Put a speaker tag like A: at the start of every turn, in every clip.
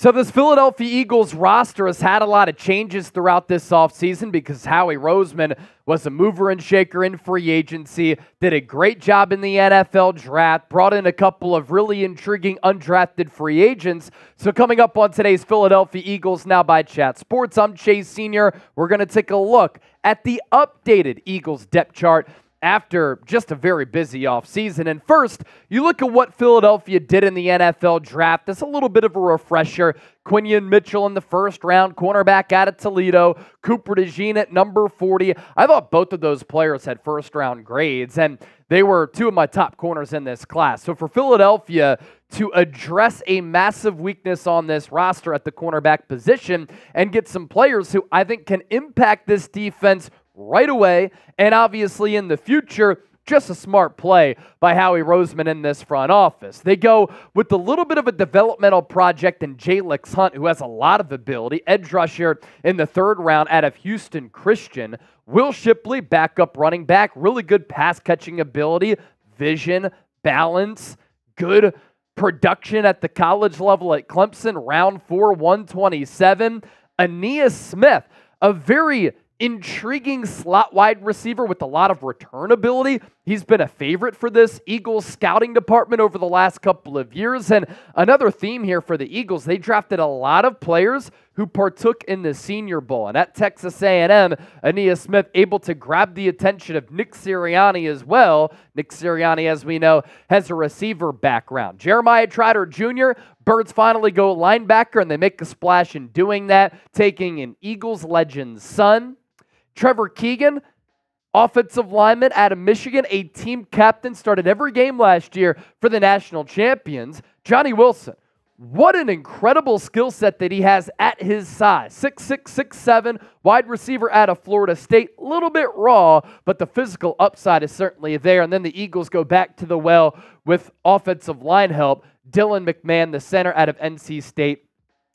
A: So this Philadelphia Eagles roster has had a lot of changes throughout this offseason because Howie Roseman was a mover and shaker in free agency, did a great job in the NFL draft, brought in a couple of really intriguing undrafted free agents. So coming up on today's Philadelphia Eagles Now by Chat Sports, I'm Chase Sr. We're going to take a look at the updated Eagles depth chart after just a very busy offseason. And first, you look at what Philadelphia did in the NFL draft. That's a little bit of a refresher. Quinyon Mitchell in the first round, cornerback out of Toledo. Cooper DeJean at number 40. I thought both of those players had first-round grades, and they were two of my top corners in this class. So for Philadelphia to address a massive weakness on this roster at the cornerback position and get some players who I think can impact this defense right away, and obviously in the future, just a smart play by Howie Roseman in this front office. They go with a little bit of a developmental project in Jalen Hunt, who has a lot of ability, edge rusher in the third round out of Houston Christian. Will Shipley, backup running back, really good pass-catching ability, vision, balance, good production at the college level at Clemson, round 4, 127. Ainias Smith, a very intriguing slot wide receiver with a lot of return ability. He's been a favorite for this Eagles scouting department over the last couple of years. And another theme here for the Eagles, they drafted a lot of players who partook in the Senior Bowl. And at Texas A&M, Ainias Smith able to grab the attention of Nick Siiranni as well. Nick Siiranni, as we know, has a receiver background. Jeremiah Trotter Jr., Birds finally go linebacker, and they make a splash in doing that, taking an Eagles legend's son. Trevor Keegan, offensive lineman out of Michigan, a team captain, started every game last year for the national champions. Johnny Wilson, what an incredible skill set that he has at his size. 6'6", 6'7", wide receiver out of Florida State. A little bit raw, but the physical upside is certainly there. And then the Eagles go back to the well with offensive line help. Dylan McMahon, the center out of NC State,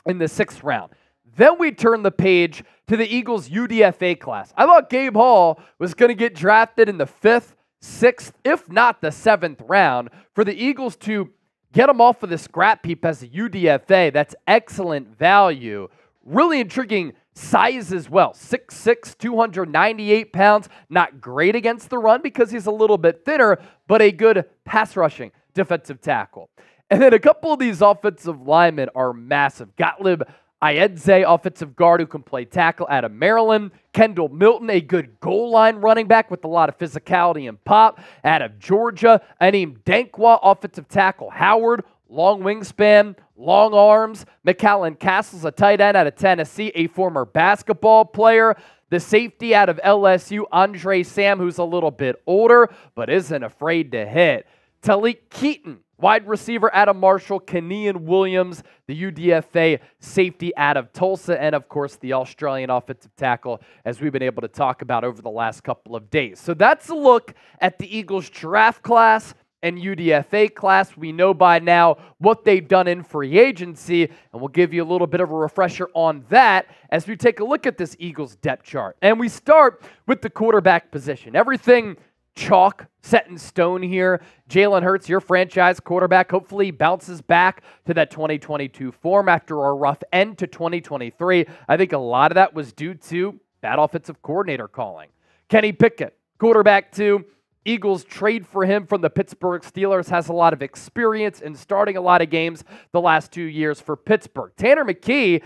A: in the 6th round. Then we turn the page to the Eagles UDFA class. I thought Gabe Hall was going to get drafted in the 5th, 6th, if not the 7th round. For the Eagles to get him off of the scrap heap as a UDFA, that's excellent value. Really intriguing size as well. 6'6", 298 pounds. Not great against the run because he's a little bit thinner, but a good pass rushing defensive tackle. And then a couple of these offensive linemen are massive. Gottlieb Ayedze, offensive guard who can play tackle out of Maryland. Kendall Milton, a good goal line running back with a lot of physicality and pop out of Georgia. Anim Dankwa, offensive tackle Howard, long wingspan, long arms. McAllen Castles, a tight end out of Tennessee, a former basketball player. The safety out of LSU, Andre Sam, who's a little bit older but isn't afraid to hit. Talik Keaton, wide receiver out of Marshall. Quinyon Williams, the UDFA safety out of Tulsa, and of course the Australian offensive tackle, as we've been able to talk about over the last couple of days. So that's a look at the Eagles draft class and UDFA class. We know by now what they've done in free agency, and we'll give you a little bit of a refresher on that as we take a look at this Eagles depth chart. And we start with the quarterback position. Everything chalk, set in stone here. Jalen Hurts, your franchise quarterback, hopefully bounces back to that 2022 form after a rough end to 2023. I think a lot of that was due to bad offensive coordinator calling. Kenny Pickett, quarterback 2. Eagles trade for him from the Pittsburgh Steelers, has a lot of experience in starting a lot of games the last 2 years for Pittsburgh. Tanner McKee,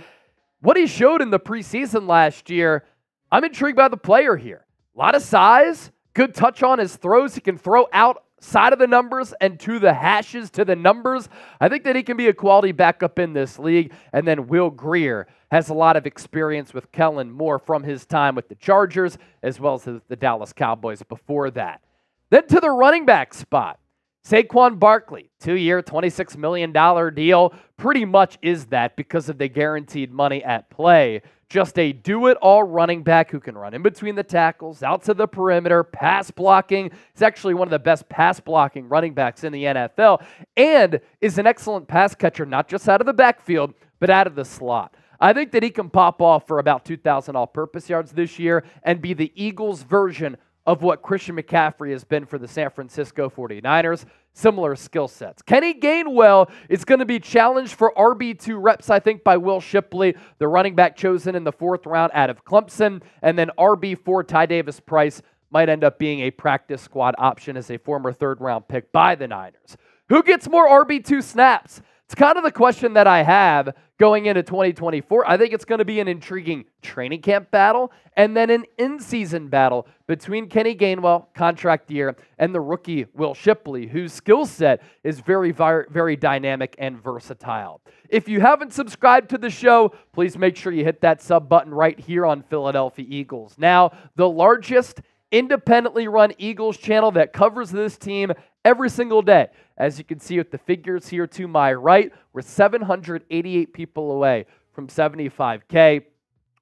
A: what he showed in the preseason last year, I'm intrigued by the player here. A lot of size, good touch on his throws. He can throw outside of the numbers and to the hashes, to the numbers. I think that he can be a quality backup in this league. And then Will Grier has a lot of experience with Kellen Moore from his time with the Chargers, as well as the Dallas Cowboys before that. Then to the running back spot. Saquon Barkley, 2-year, $26 million deal. Pretty much is that because of the guaranteed money at play. Just a do-it-all running back who can run in between the tackles, out to the perimeter, pass blocking. He's actually one of the best pass blocking running backs in the NFL and is an excellent pass catcher, not just out of the backfield, but out of the slot. I think that he can pop off for about 2,000 all-purpose yards this year and be the Eagles' version of what Christian McCaffrey has been for the San Francisco 49ers. Similar skill sets. Kenny Gainwell is going to be challenged for RB2 reps, I think, by Will Shipley, the running back chosen in the 4th round out of Clemson. And then RB4, Ty Davis-Price, might end up being a practice squad option as a former 3rd-round pick by the Niners. Who gets more RB2 snaps? It's kind of the question that I have going into 2024. I think it's going to be an intriguing training camp battle and then an in-season battle between Kenny Gainwell, contract year, and the rookie Will Shipley, whose skill set is very, very dynamic and versatile. If you haven't subscribed to the show, please make sure you hit that sub button right here on Philadelphia Eagles. Now, the largest independently run Eagles channel that covers this team every single day. As you can see with the figures here to my right, we're 788 people away from 75K.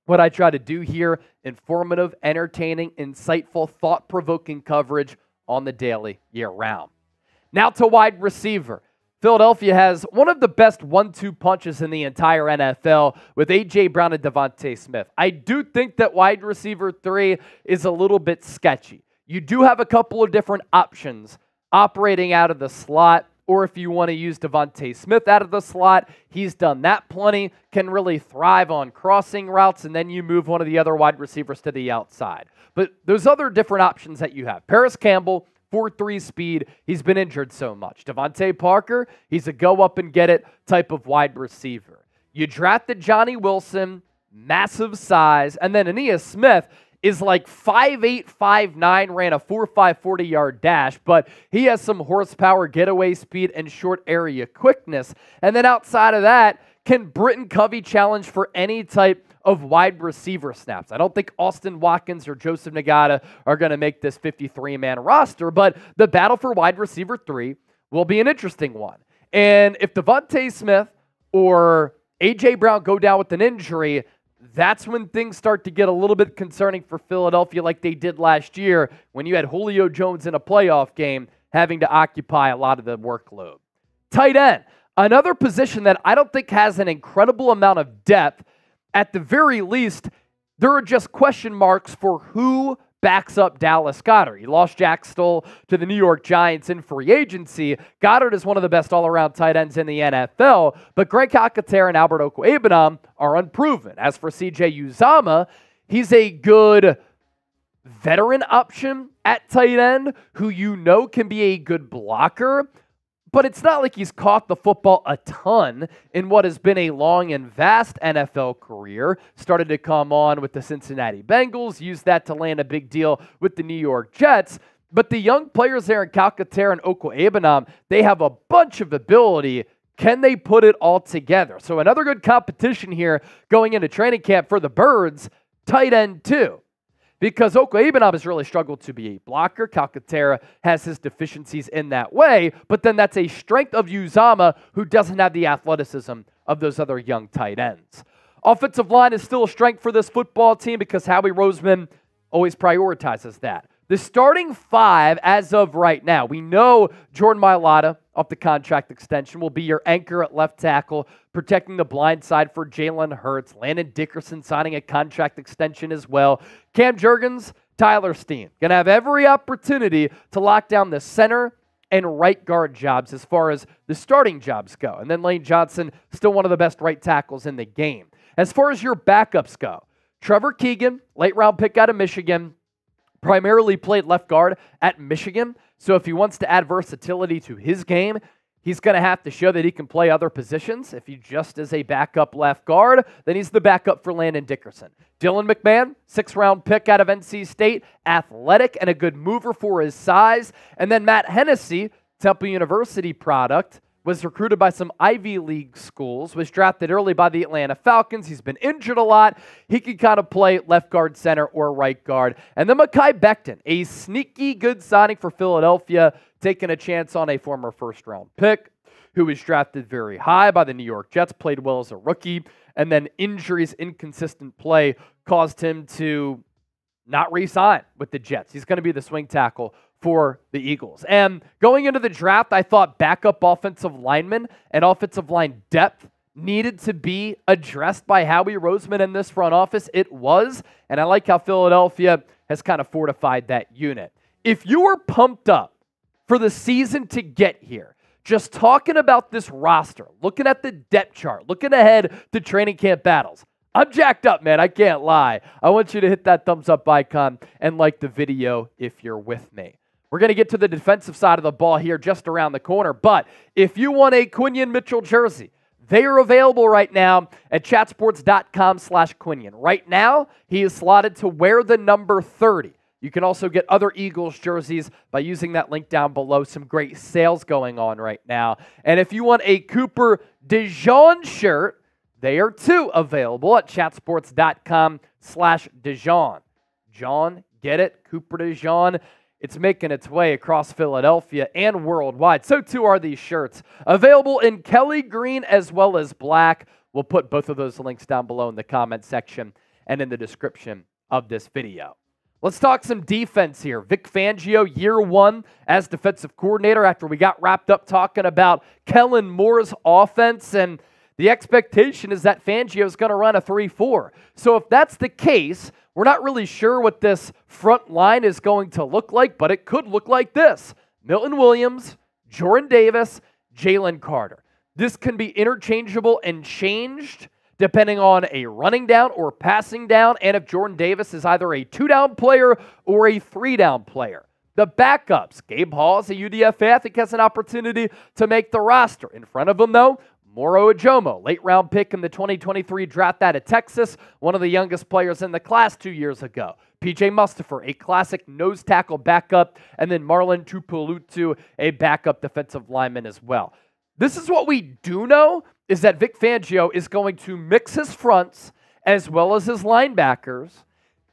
A: What I try to do here, informative, entertaining, insightful, thought-provoking coverage on the daily, year-round. Now to wide receiver. Philadelphia has one of the best 1-2 punches in the entire NFL with A.J. Brown and DeVonta Smith. I do think that wide receiver 3 is a little bit sketchy. You do have a couple of different options operating out of the slot, or if you want to use DeVonta Smith out of the slot, he's done that plenty, can really thrive on crossing routes, and then you move one of the other wide receivers to the outside. But there's other different options that you have. Parris Campbell, 4.3 speed, he's been injured so much. DeVante Parker, he's a go-up-and-get-it type of wide receiver. You drafted Johnny Wilson, massive size, and then Ainias Smith is like 5'8", 5'9", ran a 4.5 40-yard dash, but he has some horsepower, getaway speed, and short area quickness. And then outside of that, can Britton Covey challenge for any type of wide receiver snaps? I don't think Austin Watkins or Joseph Ngata are going to make this 53-man roster, but the battle for wide receiver 3 will be an interesting one. And if DeVonta Smith or A.J. Brown go down with an injury, that's when things start to get a little bit concerning for Philadelphia like they did last year when you had Julio Jones in a playoff game having to occupy a lot of the workload. Tight end, another position that I don't think has an incredible amount of depth. At the very least, there are just question marks for who backs up Dallas Goedert. You lost Jack Stoll to the New York Giants in free agency. Goedert is one of the best all-around tight ends in the NFL, but Greg Calcaterra and Albert Okwuegbunam are unproven. As for CJ Uzomah, he's a good veteran option at tight end who you know can be a good blocker, but it's not like he's caught the football a ton in what has been a long and vast NFL career. Started to come on with the Cincinnati Bengals, used that to land a big deal with the New York Jets. But the young players there in Calcaterra and Okwuegbunam, they have a bunch of ability. Can they put it all together? So another good competition here going into training camp for the Birds, tight end too. Because Okwuegbunam has really struggled to be a blocker. Calcaterra has his deficiencies in that way, but then that's a strength of Uzomah who doesn't have the athleticism of those other young tight ends. Offensive line is still a strength for this football team because Howie Roseman always prioritizes that. The starting 5 as of right now, we know Jordan Mailata off the contract extension will be your anchor at left tackle, protecting the blind side for Jalen Hurts. Landon Dickerson signing a contract extension as well. Cam Jurgens, Tyler Steen. Going to have every opportunity to lock down the center and right guard jobs as far as the starting jobs go. And then Lane Johnson, still one of the best right tackles in the game. As far as your backups go, Trevor Keegan, late round pick out of Michigan, primarily played left guard at Michigan. So if he wants to add versatility to his game, he's going to have to show that he can play other positions. If he just is a backup left guard, then he's the backup for Landon Dickerson. Dylan McMahon, 6th-round pick out of NC State, athletic and a good mover for his size. And then Matt Hennessy, Temple University product, was recruited by some Ivy League schools, was drafted early by the Atlanta Falcons. He's been injured a lot. He can kind of play left guard, center, or right guard. And then Mekhi Becton, a sneaky good signing for Philadelphia, taking a chance on a former 1st-round pick who was drafted very high by the New York Jets, played well as a rookie, and then injuries, inconsistent play caused him to not re-sign with the Jets. He's going to be the swing tackle for the Eagles. And going into the draft, I thought backup offensive linemen and offensive line depth needed to be addressed by Howie Roseman in this front office. It was, and I like how Philadelphia has kind of fortified that unit. If you were pumped up for the season to get here, just talking about this roster, looking at the depth chart, looking ahead to training camp battles, I'm jacked up, man. I can't lie. I want you to hit that thumbs up icon and like the video if you're with me. We're going to get to the defensive side of the ball here just around the corner, but if you want a Quinyon Mitchell jersey, they are available right now at chatsports.com/Quinyon. Right now, he is slotted to wear the number 30. You can also get other Eagles jerseys by using that link down below. Some great sales going on right now. And if you want a Cooper DeJean shirt, they are too available at chatsports.com/DeJean. John, get it? Cooper DeJean. It's making its way across Philadelphia and worldwide. So too are these shirts. Available in Kelly green as well as black. We'll put both of those links down below in the comment section and in the description of this video. Let's talk some defense here. Vic Fangio, year one as defensive coordinator after we got wrapped up talking about Kellen Moore's offense, and the expectation is that Fangio is going to run a 3-4. So if that's the case, we're not really sure what this front line is going to look like, but it could look like this. Milton Williams, Jordan Davis, Jalen Carter. This can be interchangeable and changed depending on a running down or passing down, and if Jordan Davis is either a 2-down player or a 3-down player. The backups, Gabe Hall is a UDFA, I think has an opportunity to make the roster. In front of him, though, Uzomah, late-round pick in the 2023 draft out of Texas, one of the youngest players in the class 2 years ago. PJ Mustipher, a classic nose tackle backup, and then Marlon Tuipulotu, a backup defensive lineman as well. This is what we do know, is that Vic Fangio is going to mix his fronts as well as his linebackers,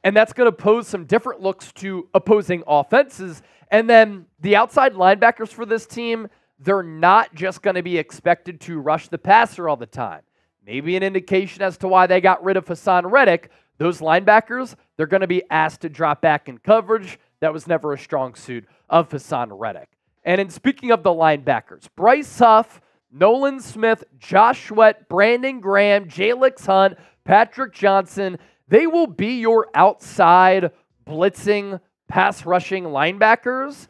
A: and that's going to pose some different looks to opposing offenses. And then the outside linebackers for this team, they're not just going to be expected to rush the passer all the time. Maybe an indication as to why they got rid of Hassan Reddick. Those linebackers, they're going to be asked to drop back in coverage. That was never a strong suit of Hassan Reddick. And in speaking of the linebackers, Bryce Huff, Nolan Smith, Josh Sweat, Brandon Graham, Jalix Hunt, Patrick Johnson, they will be your outside blitzing, pass rushing linebackers.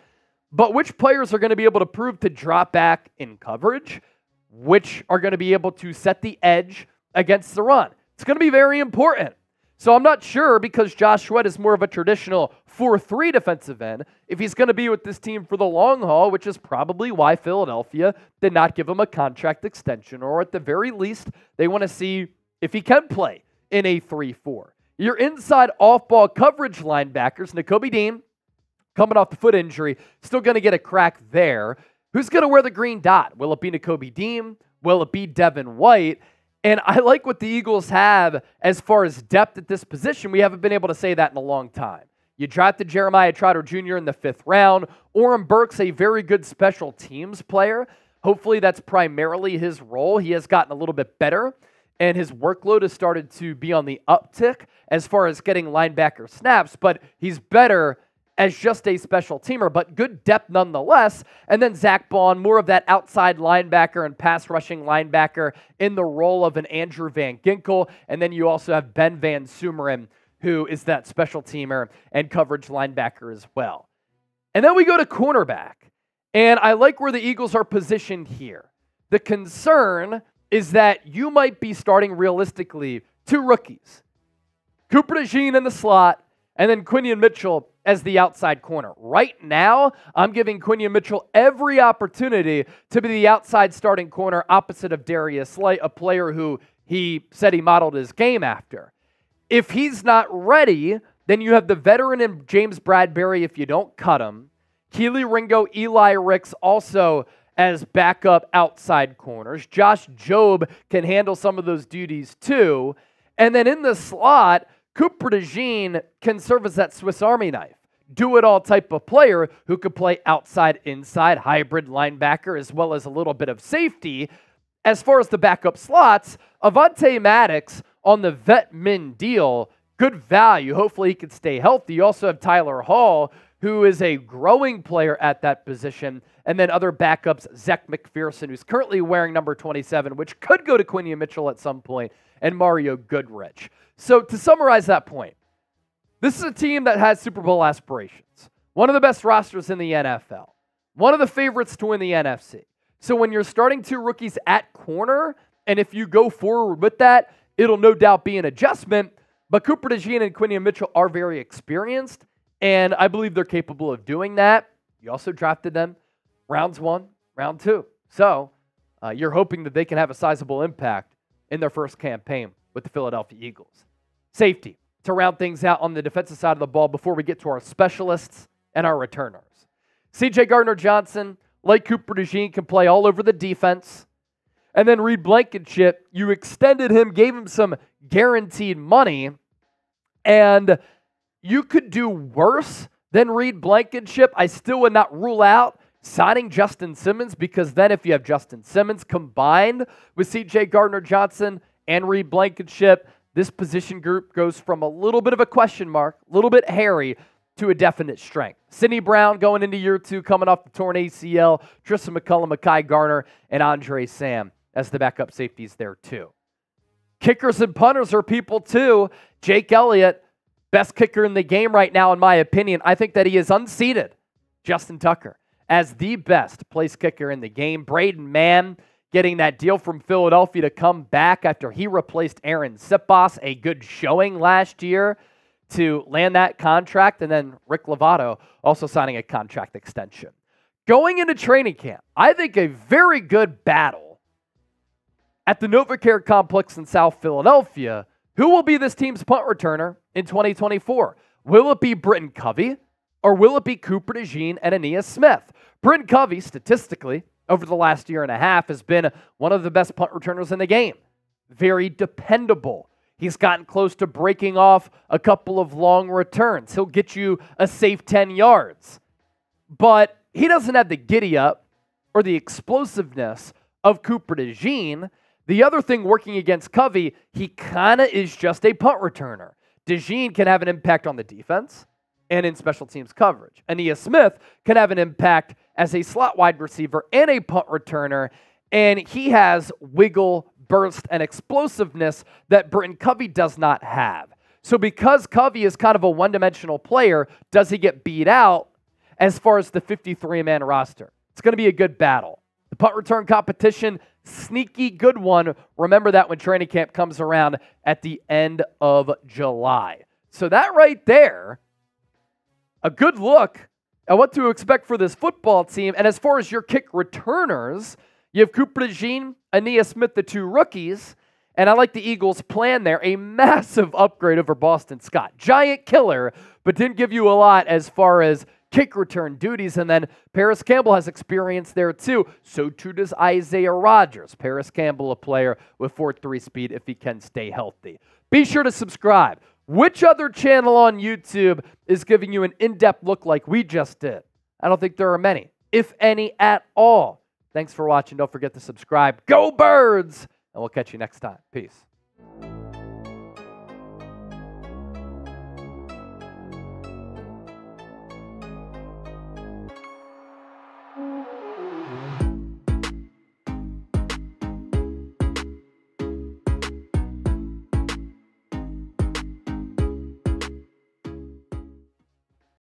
A: But which players are going to be able to prove to drop back in coverage? Which are going to be able to set the edge against the run? It's going to be very important. So I'm not sure, because Josh Sweat is more of a traditional 4-3 defensive end, if he's going to be with this team for the long haul, which is probably why Philadelphia did not give him a contract extension, or at the very least, they want to see if he can play in a 3-4. Your inside off-ball coverage linebackers, Nakobe Dean, coming off the foot injury, still going to get a crack there. Who's going to wear the green dot? Will it be Nakobe Dean? Will it be Devin White? And I like what the Eagles have as far as depth at this position. We haven't been able to say that in a long time. You drafted Jeremiah Trotter Jr. in the 5th round. Oren Burks, a very good special teams player. Hopefully that's primarily his role. He has gotten a little bit better, and his workload has started to be on the uptick as far as getting linebacker snaps, but he's better as just a special teamer, but good depth nonetheless. And then Zach Bond, more of that outside linebacker and pass rushing linebacker in the role of an Andrew Van Ginkel. And then you also have Ben Van Sumeren, who is that special teamer and coverage linebacker as well. And then we go to cornerback. And I like where the Eagles are positioned here. The concern is that you might be starting realistically 2 rookies. Cooper DeJean in the slot, and then Quinyon Mitchell as the outside corner. Right now, I'm giving Quinyon Mitchell every opportunity to be the outside starting corner opposite of Darius Slay, a player who he said he modeled his game after. If he's not ready, then you have the veteran in James Bradbury if you don't cut him. Keely Ringo, Eli Ricks also as backup outside corners. Josh Jobe can handle some of those duties too. And then in the slot, Cooper DeJean can serve as that Swiss Army knife. Do-it-all type of player who could play outside, inside, hybrid linebacker, as well as a little bit of safety. As far as the backup slots, Avonte Maddox on the vet min deal, good value. Hopefully he can stay healthy. You also have Tyler Hall, who is a growing player at that position. And then other backups, Zach McPherson, who's currently wearing number 27, which could go to Quinyon Mitchell at some point, and Mario Goodrich. So to summarize that point, This is a team that has Super Bowl aspirations. One of the best rosters in the NFL. One of the favorites to win the NFC. So when you're starting two rookies at corner, and if you go forward with that, it'll no doubt be an adjustment. But Cooper DeJean and Quinyon Mitchell are very experienced, and I believe they're capable of doing that. You also drafted them rounds 1, round 2. So you're hoping that they can have a sizable impact in their first campaign with the Philadelphia Eagles. Safety, to round things out on the defensive side of the ball before we get to our specialists and our returners. C.J. Gardner-Johnson, like Cooper DeJean, can play all over the defense. And then Reed Blankenship, you extended him, gave him some guaranteed money, and you could do worse than Reed Blankenship. I still would not rule out signing Justin Simmons, because then if you have Justin Simmons combined with C.J. Gardner-Johnson and Reed Blankenship, this position group goes from a little bit of a question mark, a little bit hairy, to a definite strength. Sidney Brown going into year 2, coming off the torn ACL. Tristan McCullum, Mekhi Garner, and Andre Sam as the backup safeties there too. Kickers and punters are people too. Jake Elliott, best kicker in the game right now in my opinion. I think that he has unseated Justin Tucker as the best place kicker in the game. Braden Mann getting that deal from Philadelphia to come back after he replaced Aaron Sipos, a good showing last year, to land that contract, and then Rick Lovato also signing a contract extension. Going into training camp, I think a very good battle at the NovaCare Complex in South Philadelphia. Who will be this team's punt returner in 2024? Will it be Britton Covey, or will it be Cooper DeJean and Ainias Smith? Britton Covey, statistically, over the last year and a half, has been one of the best punt returners in the game. Very dependable. He's gotten close to breaking off a couple of long returns. He'll get you a safe 10 yards. But he doesn't have the giddy-up or the explosiveness of Cooper DeJean. The other thing working against Covey, he kind of is just a punt returner. DeJean can have an impact on the defense and in special teams coverage. Ainias Smith can have an impact as a slot wide receiver and a punt returner, and he has wiggle, burst, and explosiveness that Britton Covey does not have. So because Covey is kind of a one-dimensional player, does he get beat out as far as the 53-man roster? It's going to be a good battle. The punt return competition, sneaky good one. Remember that when training camp comes around at the end of July. So that right there, a good look at what to expect for this football team. And as far as your kick returners, you have Cooper DeJean, Ainias Smith, the two rookies, and I like the Eagles' plan there. A massive upgrade over Boston Scott. Giant killer, but didn't give you a lot as far as kick return duties. And then Parris Campbell has experience there too. So too does Isaiah Rodgers. Parris Campbell, a player with 4.3 speed if he can stay healthy. Be sure to subscribe. Which other channel on YouTube is giving you an in-depth look like we just did? I don't think there are many, if any at all. Thanks for watching. Don't forget to subscribe. Go Birds! And we'll catch you next time. Peace.